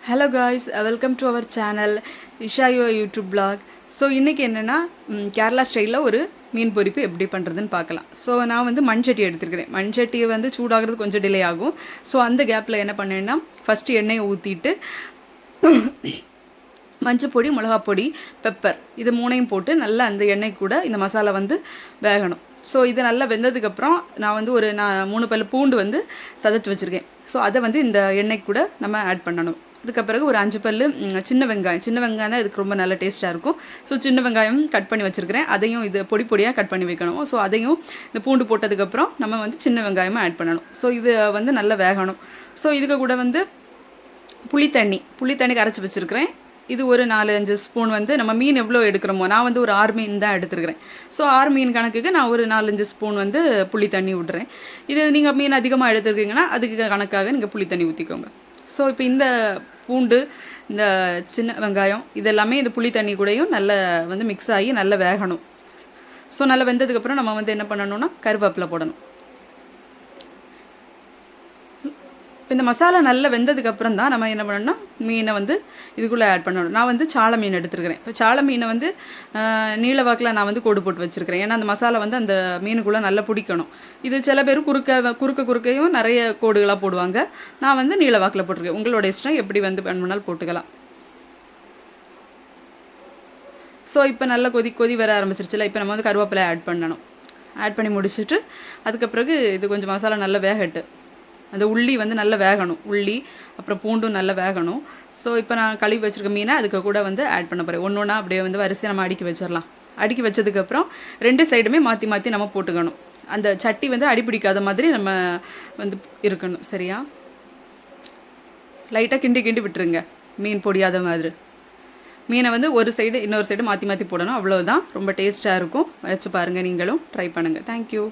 Hello guys, welcome to our channel Ishayo YouTube blog. So இன்றைக்கி என்னென்னா கேரளா ஸ்டைலில் ஒரு மீன் பொரிப்பு எப்படி பண்ணுறதுன்னு பார்க்கலாம். ஸோ நான் வந்து மண்சட்டி எடுத்துருக்கிறேன். மண்சட்டியை வந்து சூடாகிறது கொஞ்சம் டிலே ஆகும். ஸோ அந்த கேப்பில் என்ன பண்ணேன்னா ஃபஸ்ட்டு எண்ணெயை ஊற்றிட்டு மஞ்சப்பொடி, மிளகாப்பொடி, பெப்பர் இது மூணையும் போட்டு நல்லா அந்த எண்ணெய் கூட இந்த மசாலா வந்து வேகணும். ஸோ இது நல்லா வெந்ததுக்கப்புறம் நான் வந்து ஒரு 3 பல் பூண்டு வந்து சதைச்சி வச்சுருக்கேன். ஸோ அதை வந்து இந்த எண்ணெய் கூட நம்ம ஆட் பண்ணணும். அதுக்கு பிறகு ஒரு 5 பல் சின்ன வெங்காயம் தான் இதுக்கு ரொம்ப நல்ல டேஸ்ட்டாக இருக்கும். ஸோ சின்ன வெங்காயம் கட் பண்ணி வச்சுருக்கிறேன். அதையும் இது பொடியாக கட் பண்ணி வைக்கணும். ஸோ அதையும் இந்த பூண்டு போட்டதுக்கப்புறம் நம்ம வந்து சின்ன வெங்காயமாக ஆட் பண்ணணும். ஸோ இது வந்து நல்லா வேகணும். ஸோ இதுக்கு கூட வந்து புளித்தண்ணி கரைச்சி வச்சுருக்கிறேன். இது ஒரு 4-5 ஸ்பூன் வந்து நம்ம மீன் எவ்வளோ எடுக்கிறோமோ, நான் வந்து ஒரு 6 மீன் தான் எடுத்துருக்கிறேன். ஸோ 6 மீன் கணக்குக்கு நான் ஒரு 4-5 ஸ்பூன் வந்து புளி தண்ணி விட்றேன். இது நீங்கள் மீன் அதிகமாக எடுத்துருக்கீங்கன்னா அதுக்கு கணக்காக நீங்கள் புளி தண்ணி ஊற்றிக்கோங்க. ஸோ இப்போ இந்த பூண்டு, இந்த சின்ன வெங்காயம் இதெல்லாமே இந்த புளி தண்ணி கூடயும் நல்லா வந்து மிக்ஸ் ஆகி நல்லா வேகணும். ஸோ நல்லா வெந்ததுக்கப்புறம் நம்ம வந்து என்ன பண்ணணும்னா கருவேப்பிலை போடணும். இப்போ இந்த மசாலா நல்லா வெந்ததுக்கப்புறம் தான் நம்ம என்ன பண்ணணும்னா மீனை வந்து இதுக்குள்ளே ஆட் பண்ணணும். நான் வந்து சாலை மீன் எடுத்துருக்கிறேன். இப்போ சாலை மீனை வந்து நீள வாக்கில் நான் வந்து கோடு போட்டு வச்சுருக்கிறேன். ஏன்னா அந்த மசாலா வந்து அந்த மீனுக்குள்ளே நல்லா பிடிக்கணும். இது சில பேர் குறுக்கையும் நிறைய கோடுகளாக போடுவாங்க. நான் வந்து நீள வாக்கில் போட்டிருக்கேன். உங்களோட இஷ்டம் எப்படி வந்து பண்ணாலும் போட்டுக்கலாம். ஸோ இப்போ நல்லா கொதி வர ஆரம்பிச்சிருச்சுல. இப்போ நம்ம வந்து கருவேப்பிலை ஆட் பண்ணணும். ஆட் பண்ணி முடிச்சுட்டு அதுக்கு பிறகு இது கொஞ்சம் மசாலா நல்லா வேகட்டு. அந்த உள்ளி வந்து நல்லா வேகணும். உள்ளி அப்புறம் பூண்டும் நல்லா வேகணும். ஸோ இப்போ நான் கழுவி வச்சுருக்க மீனை அதுக்கு கூட வந்து ஆட் பண்ண போகிறேன். ஒன்று ஒன்றா அப்படியே வந்து வரிசையாக நம்ம அடுக்கி வச்சிடலாம். அடுக்கி வச்சதுக்கப்புறம் 2 சைடுமே மாற்றி நம்ம போட்டுக்கணும். அந்த சட்டி வந்து அடிப்பிடிக்காத மாதிரி நம்ம வந்து இருக்கணும். சரியா? லைட்டாக கிண்டி விட்டுருங்க. மீன் பொடியாத மாதிரி மீனை வந்து ஒரு சைடு இன்னொரு சைடு மாற்றி போடணும். அவ்வளோதான். ரொம்ப டேஸ்ட்டாக இருக்கும். வச்சு பாருங்கள், நீங்களும் ட்ரை பண்ணுங்கள். தேங்க்யூ.